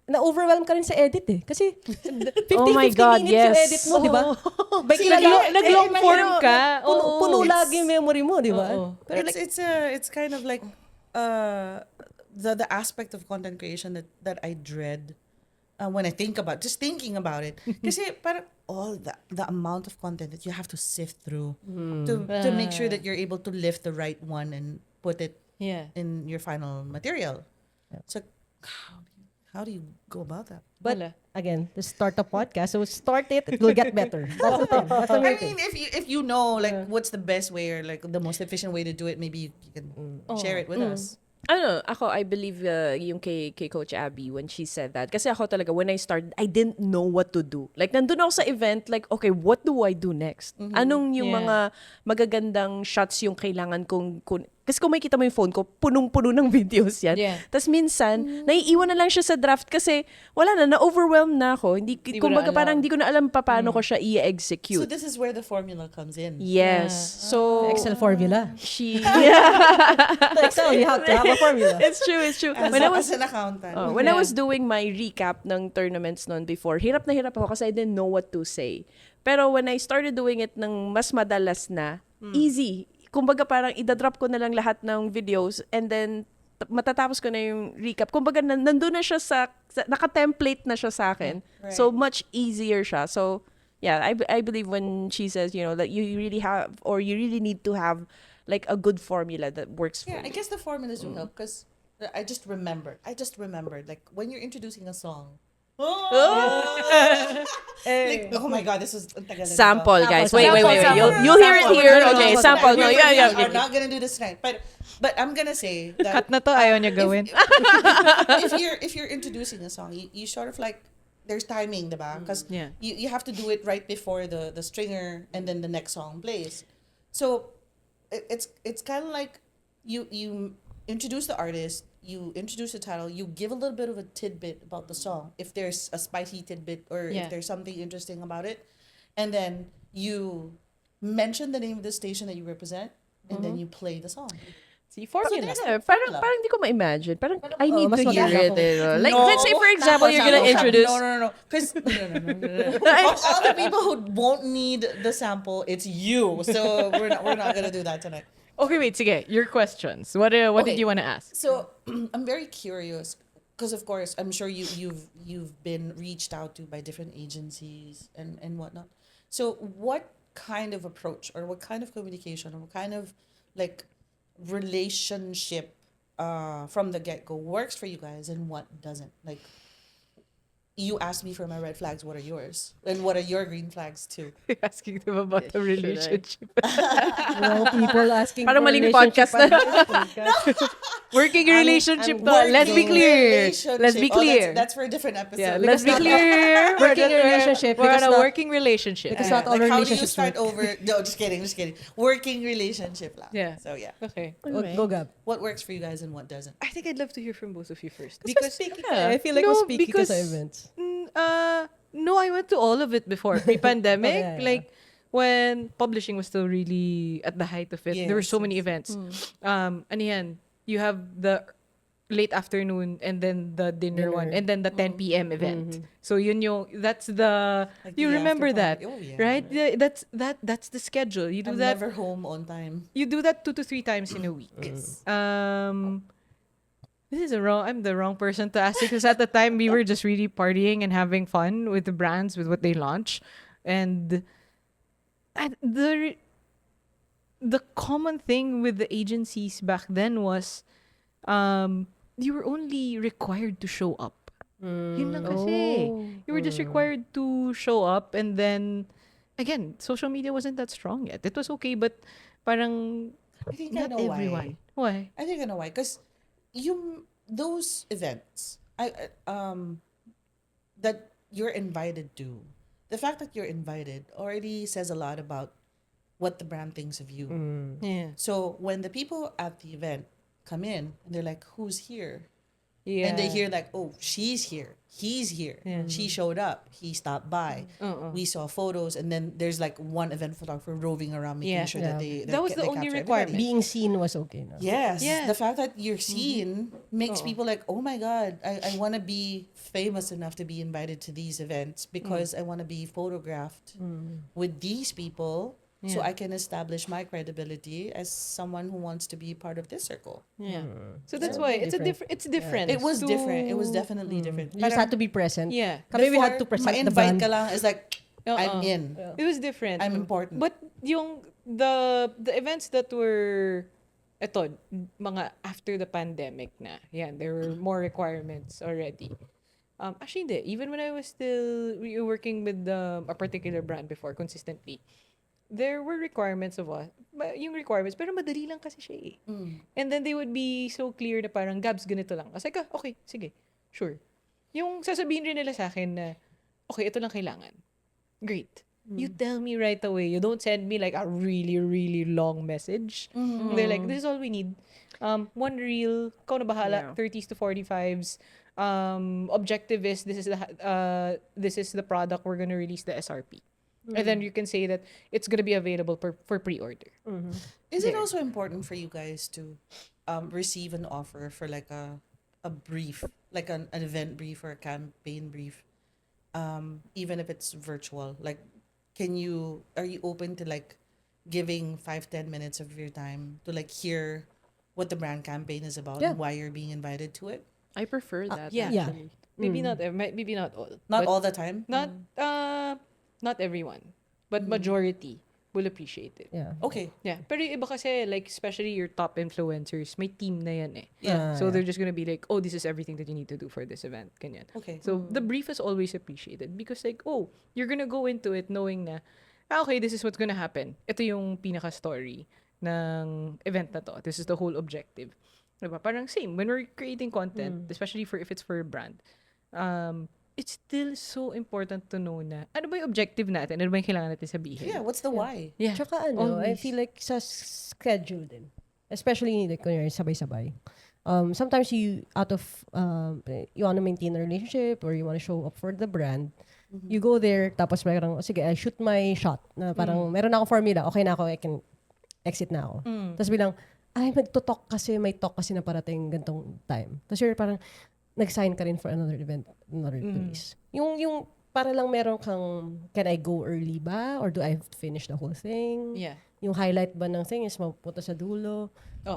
Na-overwhelm ka rin sa edit eh. Kasi 50, Oh my 50 God, minutes yes. yung edit mo, di ba? Nag-long form ka. Puno lagi yung memory mo, di ba? Oo. Pero It's kind of like the aspect of content creation that I dread when I think about thinking about it. Kasi parang all the amount of content that you have to sift through to make sure that you're able to lift the right one and put it Yeah. in your final material. So how do you go about that? But Wala. again, the startup podcast, so start it will get better. That's the thing. That's the I main thing. mean, if you know like what's the best way or like the most efficient way to do it, maybe you can share it with us. Ano, ako, I believe yung kay Coach Abby when she said that. Kasi ako talaga, when I started, I didn't know what to do. Like, nandun ako sa event, like, okay, what do I do next? Anong yung Yeah. mga magagandang shots yung kailangan kong kasi kung makikita mo yung phone ko, punong-puno ng videos yan. Yeah. Tapos minsan, naiiwan na lang siya sa draft kasi wala na-overwhelm na ako. Hindi, Di mo kumbaga na alam. parang hindi ko na alam pa paano ko siya So i-execute. this is where the formula comes in. Yes. So, Excel formula. she... To Excel, you have to have a formula. It's true, it's true. As, When I was as an accountant. when I Yeah. was doing my recap ng tournaments noon before, hirap na hirap ako kasi I didn't know what to say. Pero when I started doing it ng mas madalas na, easy. Kumbaga parang idadrop ko na lang lahat ng videos and then matatapos ko na yung recap. Kumbaga nandun na siya naka-template na siya sa akin. Right. So much easier siya. So yeah, I believe when she says, that you really have or you really need to have like a good formula that works for Yeah, I you? guess the formulas do help because I just remembered like when you're introducing a song. Oh! Like, oh my god, this is ang tagal na nito. Sample, guys. Wait, Sample, wait, wait, wait. sample. You'll hear it Sample. here. No, no, no, Okay, no, sample. No, we- yeah, we yeah. are not gonna do this tonight, but I'm gonna say that Cut na to, ayaw niya gawin. if you're introducing a song, you sort of like there's timing, diba? Because Yeah. you have to do it right before the stringer and then the next song plays. So it's kind of like you introduce the artist, you introduce the title, you give a little bit of a tidbit about the song if there's a spicy tidbit or Yeah. if there's something interesting about it, and then you mention the name of the station that you represent, and then you play the song. See, formula. Yeah, parang di ko ma-imagine. Parang I need mas to hear maganda it. kung- Eh, no? Like, No. let's say, for example, you're gonna Sample. introduce... No. Because all the people who won't need the sample, it's you. So we're not gonna do that tonight. Okay, wait, sige. Your questions. What Okay. did you want to ask? So I'm very curious because of course I'm sure you've been reached out to by different agencies and whatnot. So what kind of approach or what kind of communication or what kind of like relationship from the get-go works for you guys and what doesn't? Like, you asked me for my red flags, what are yours? And what are your green flags too? Asking them about the relationship. Well, people asking Parang for maling relationship podcast na. podcast. Working relationship I'm to. Let's be Working clear. relationship. Let's be Oh, clear. that's for a different episode. Yeah, Because let's be not- clear. Working relationship, We're because on a not- working relationship. because Yeah, not all like how do you relationships start work. over? No, just kidding. Working relationship lang. Yeah. So yeah, Okay. Go, Gab. what works for you guys and what doesn't? I think I'd love to hear from both of you first. Because I feel like No, we're speaking because- sa events. No, I went to all of it before pre-pandemic. Yeah, yeah. Like when publishing was still really at the height of it. There were so Yes, many events. Ano yan, you have the late afternoon and then the dinner one Dinner. and then the 10 p.m. event. So yun yung that's the Like you the remember after that, party. Oh, yeah. right? Yeah, that's the schedule. You do I'm that. never home on time. You do that 2 to 3 times in a week. This is I'm the wrong person to ask because at the time we were just really partying and having fun with the brands, with what they launch. And the common thing with the agencies back then was you were only required to show up. Yun lang kasi. You were just required to show up, and then again, social media wasn't that strong yet. It was okay, but parang I think I not know everyone. why. Why? I think I know why. Because those events, that you're invited to, the fact that you're invited already says a lot about what the brand thinks of you. Yeah. So when the people at the event come in and they're like, "Who's here?" Yeah. And they hear like, "Oh, she's here. He's here. Yeah. She showed up. He stopped by. We saw photos." And then there's like one event photographer roving around making Yeah. sure Yeah. that they That was they the only capture requirement. everybody. Being seen was okay. No? Yes. Yeah. The fact that you're seen makes Oo. people like, "Oh my God, I want to be famous enough to be invited to these events because I want to be photographed with these people so Yeah. I can establish my credibility as someone who wants to be part of this circle." Yeah. So that's So why it's different. it's different. It was to- different. It was definitely different. You just had to be present. Yeah. Kami, we had to Before, present the ma-invite brand. ka lang is like, I'm Oo. in. It was different. I'm important. But yung the events that were mga after the pandemic na. Yeah, there were more requirements already. Actually, hindi. Even when I was still working with a particular brand before consistently, there were requirements of us. Yung requirements, pero madali lang kasi siya eh. And then they would be so clear na parang, Gabs, ganito lang. Kasi okay, sige, sure. Yung sasabihin rin nila sa akin na, okay, ito lang kailangan. Great. You tell me right away. You don't send me like a really, really long message. They're like, this is all we need. One reel, ikaw na bahala, Yeah. 30s to 45s. Objective is, this is the product, we're gonna release the SRP. And then you can say that it's gonna be available for pre-order. Is it also important for you guys to receive an offer for like a brief, like an event brief or a campaign brief, even if it's virtual? Like, are you open to like giving 5-10 minutes of your time to like hear what the brand campaign is about Yeah. and why you're being invited to it? I prefer that. yeah. Yeah. actually. Maybe maybe not all. Not but all the time. Not everyone, but majority will appreciate it. Yeah. Okay. Yeah. Pero yung iba kasi, like, especially your top influencers, may team na yan eh. Yeah. So they're just gonna be like, oh, this is everything that you need to do for this event. Ganyan. Okay. So the brief is always appreciated because like, oh, you're gonna go into it knowing na, okay, this is what's gonna happen. Ito yung pinaka-story ng event na to. This is the whole objective. Diba? Parang same, when we're creating content, especially for if it's for a brand, it's still so important to know na, ano ba yung objective natin? Ano ba yung kailangan natin sabihin? Yeah, what's the why? Yeah. Tsaka ano, I Always. feel like sa schedule din. Especially like kunyari sabay-sabay. Sometimes you out of you want to maintain a relationship or you want to show up for the brand. You go there tapos parang sige, I shoot my shot na parang meron na akong formula, okay na ako, I can exit na ako. Tapos bilang ay magto-talk kasi may talk kasi na parating gantong time. Tapos you're parang nag-sign ka rin for another event, another place. Yung para lang meron kang, can I go early ba? Or do I have to finish the whole thing? Yeah. Yung highlight ba ng thing is mapupunta sa dulo? So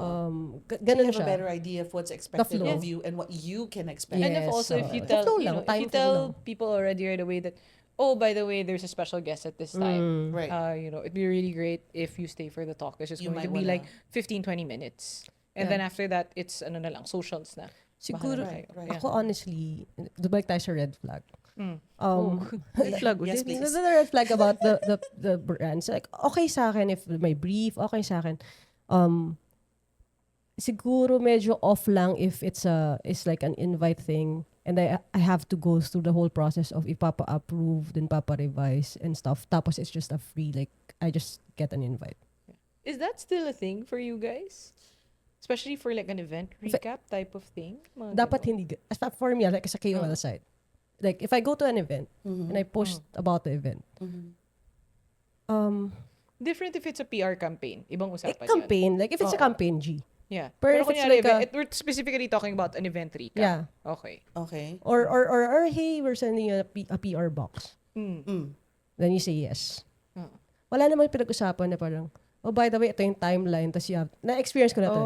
you Ganun have a siya. better idea of what's expected flow. of you and what you can expect. And if Yes, also if you the tell, flow you lang, know, if time you flow tell lang. people already right away that, oh, by the way, there's a special guest at this time. Right. You know, it'd be really great if you stay for the talk. It's just You going to might be like wanna- 15, 20 minutes. And Yeah. then after that, it's ano na lang, socials na. Siguro, Bahala na kayo. right. ako honestly, balik tayo sa red flag. Red flag Yes, ulit. please. The red flag about the brands. Like, okay sa akin if may brief, okay sa akin. Siguro medyo off lang if it's like an invite thing and I have to go through the whole process of ipapa-approve then papa-revise and stuff. Tapos it's just a free, like, I just get an invite. Is that still a thing for you guys? Especially for like an event recap type of thing? Mga Dapat ganon. hindi, as for me, like sa KOL side. Like, if I go to an event and I post about the event, Different if it's a PR campaign. Ibang usapan yun. campaign, like if it's a campaign, G. Yeah. Pero if it's kunyari, like a- we're specifically talking about an event recap. Yeah. Okay. Okay. Or hey, we're sending you a PR box. Mm. Then you say yes. Wala namang pinag-usapan na parang, oh, by the way, ito yung timeline. Tapos you have, na-experience ko na to.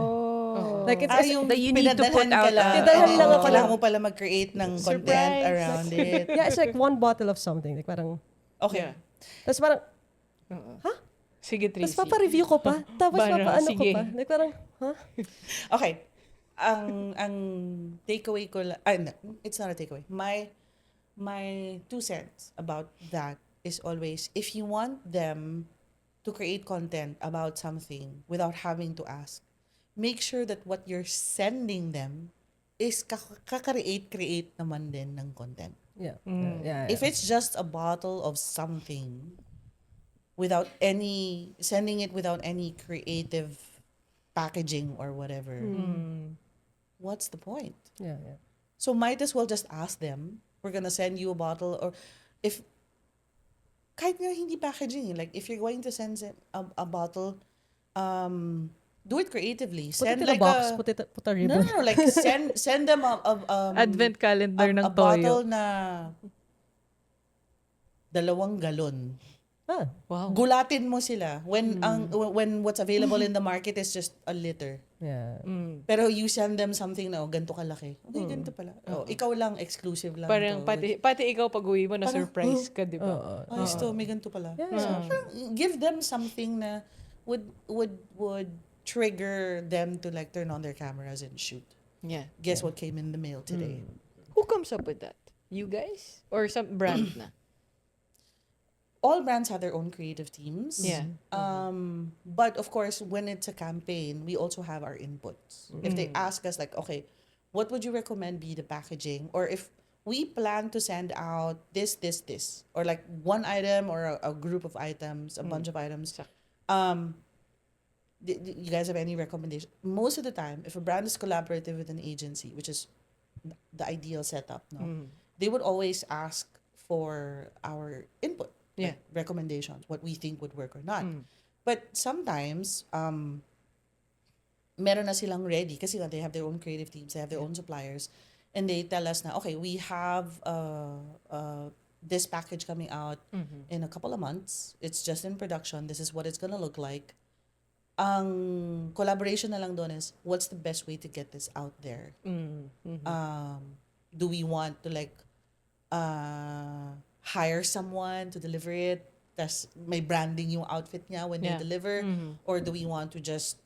Like, it's, Yung that you need to put pinadalhan ka out lang. a- Pinadalhan and lang then ako kailangan ng- mo pala mag-create ng content Surprise. around it. yeah, it's like one bottle of something. Like parang, Okay. Yeah. tapos parang, Sige, tapos Tracy. papareview ko pa. Tapos Para, papaano ko sige. pa. Like parang, huh? Okay. Ang takeaway ko no, it's not a takeaway. My 2 cents about that is always, if you want them to create content about something without having to ask, make sure that what you're sending them is create naman din ng content. Yeah. Yeah. If it's just a bottle of something without sending it without any creative packaging or whatever, what's the point? yeah. So might as well just ask them, we're gonna send you a bottle, or if kahit nga hindi packaging, like if you're going to send a bottle, do it creatively. Put it Send in a like box. Put a ribbon. no, like send them a Advent calendar ng a toyo. bottle na 2 galon. Ah, Wow. Gulatin mo sila when what's available in the market is just a liter. yeah. Pero you send them something na ganito kalaki. Okay, ganito pala. Oh, ikaw lang, exclusive lang Parang to. pati ikaw pag uwi mo na surprise ka, di ba? Ay, ito, may ganito pala. So, parang give them something na would trigger them to like turn on their cameras and shoot. Yeah. Guess what came in the mail today? Who comes up with that? You guys? Or some brand na? All brands have their own creative teams. Yeah. But of course, when it's a campaign, we also have our inputs. If they ask us like, okay, what would you recommend be the packaging? Or if we plan to send out this, or like one item or a group of items, a bunch of items, you guys have any recommendation? Most of the time, if a brand is collaborative with an agency, which is the ideal setup, no, they would always ask for our input, like recommendations, what we think would work or not. But sometimes, meron na silang ready kasi nga they have their own creative teams, they have their own suppliers, and they tell us na, okay, we have this package coming out in a couple of months. It's just in production. This is what it's gonna look like. Ang collaboration na lang doon is, what's the best way to get this out there? Do we want to like hire someone to deliver it? tas may branding yung outfit niya when they Yeah. deliver, or do we want to just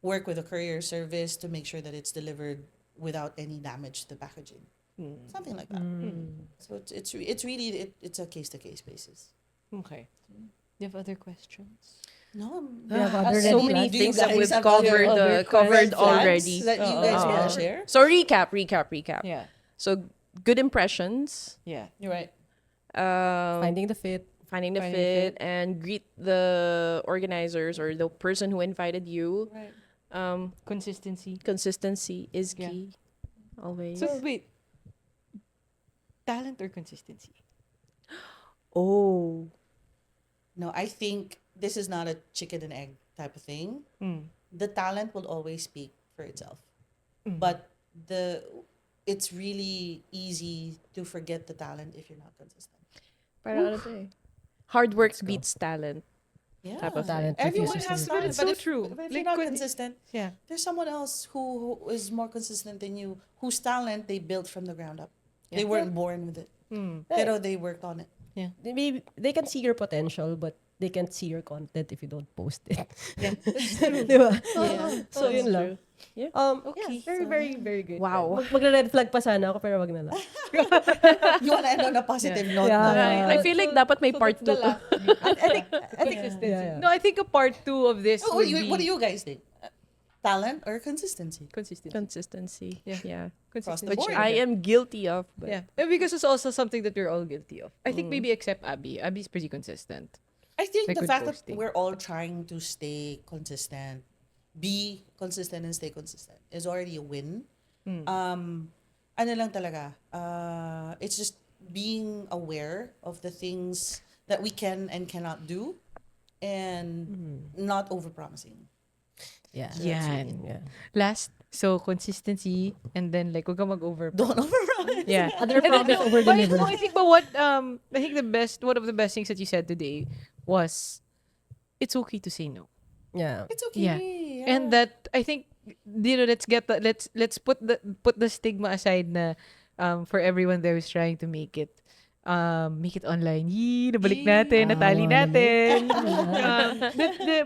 work with a courier service to make sure that it's delivered without any damage to the packaging, something like that. So it's really it's a case to case basis. Okay. Do you have other questions? No, We have other So red many flags. Do you things that guys we've have covered, other covered red flags already. that you guys want Uh-uh. to share. So recap. Yeah. So good impressions, Yeah. You're right. Finding the fit. finding the Finding fit, fit. and greet the organizers or the person who invited you. Right. Consistency. Consistency is Yeah. key, always. So wait. Talent or consistency? Oh, No, I think this is not a chicken and egg type of thing. The talent will always speak for itself. But it's really easy to forget the talent if you're not consistent. parang ano to eh. Hard work beats talent. Yeah. Type of Talent Everyone refuses has to- But talent, it's but so if, true. if Like, you're not when- consistent, Yeah. there's someone else who is more consistent than you, whose talent they built from the ground up. They weren't born with it, pero they worked on it. Maybe they can see your potential, but they can't see your content if you don't post it. Yeah. Di ba? Yeah, So, yun lang. Yeah. Okay. Very good. Wow. Magre-red flag pa sana ako, pero wag na lang. You wanna end on a positive note? Yeah. na? I feel like dapat may part 2 to. I think yeah. No, I think a part 2 of this Oh, would be what do you guys think? Talent or consistency? consistency. Consistency. Yeah. Across the Which board. I am guilty of. But Yeah. And because it's also something that we're all guilty of. I think maybe except Abby. Abby's pretty consistent. I think Like the with fact posting. that we're all trying to stay consistent, be consistent and stay consistent is already a win. Ano lang talaga, it's just being aware of the things that we can and cannot do and not overpromising. Yeah. Yan. Yeah. Last, so consistency and then like wag ka mag-over. Don't overpromise. Yeah. Other promise over But deliver. no, I think one of the best things that you said today was it's okay to say no. Yeah. It's okay. Yeah. Yeah. And that I think let's put the stigma aside na for everyone there who's trying to make it online. Nabalik natin, natali natin.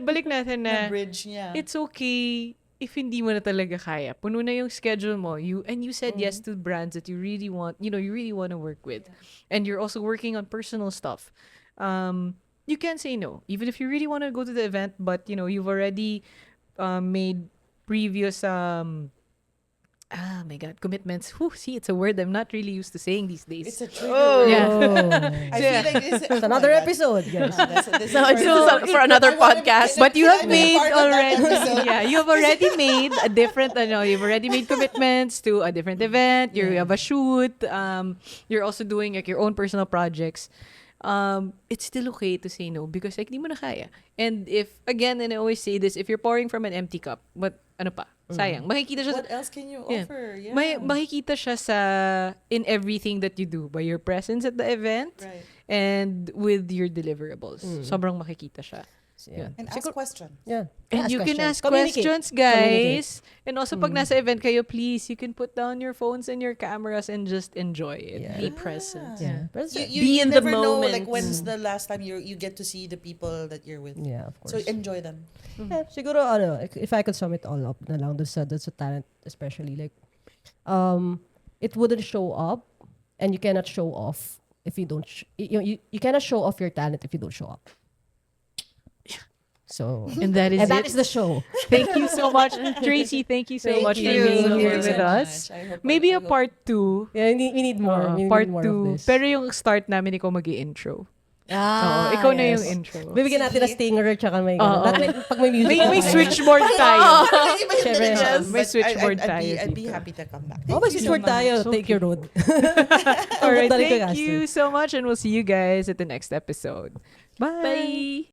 Balik natin The na bridge niya. it's okay if hindi mo na talaga kaya. Puno na yung schedule mo. You said yes to brands that you really want, you really want to work with. And you're also working on personal stuff. You can say no. Even if you really want to go to the event, but you've already made previous my god, commitments. Whew, see, it's a word I'm not really used to saying these days. It's a trigger word. Yeah. I feel like this It's another episode, guys. This No, it's just for another podcast. But you have Can I be made a part of that already, episode? yeah, you have already made a different, you've already made commitments to a different event. You have a shoot. You're also doing like your own personal projects. It's still okay to say no because like di mo na kaya. And if again, and I always say this, if you're pouring from an empty cup, but ano pa, sayang. Makikita siya. What else can you Yeah. offer? Yeah. Makikita siya in everything that you do by your presence at the event Right. and with your deliverables. Sobrang makikita siya. Yeah. And ask questions. Yeah. And you can ask Communicate. questions, guys. And also, pag nasa event kayo, please, you can put down your phones and your cameras and just enjoy it. Yeah. Be present. Yeah. But Be in the never know like moment. when's the last time you get to see the people that you're with. yeah, of course. So enjoy them. Yeah, siguro if I could sum it all up na lang dun sa talent especially like it wouldn't show up and you cannot show off if you don't you cannot show off your talent if you don't show up. So And that is that it. is the show. Thank you so much. Tracy, thank you so Thank much you. for being Thank you here so with us. Maybe a part 2. Yeah, we need more. We need Part more 2. of this. Pero yung start namin, ikaw mag-i-intro. Ah, Ikaw na yes. yung intro. Bibigyan natin na stinger tsaka may Oo. pag may music. May tayo. switchboard tayo. Syempre, Yes, may switchboard I'd tayo I'd be dito. happy to come back. Oh, may switchboard tayo. Take your road. Alright, Balik ka, thank you so much and we'll see you guys at the next episode. Bye! Bye.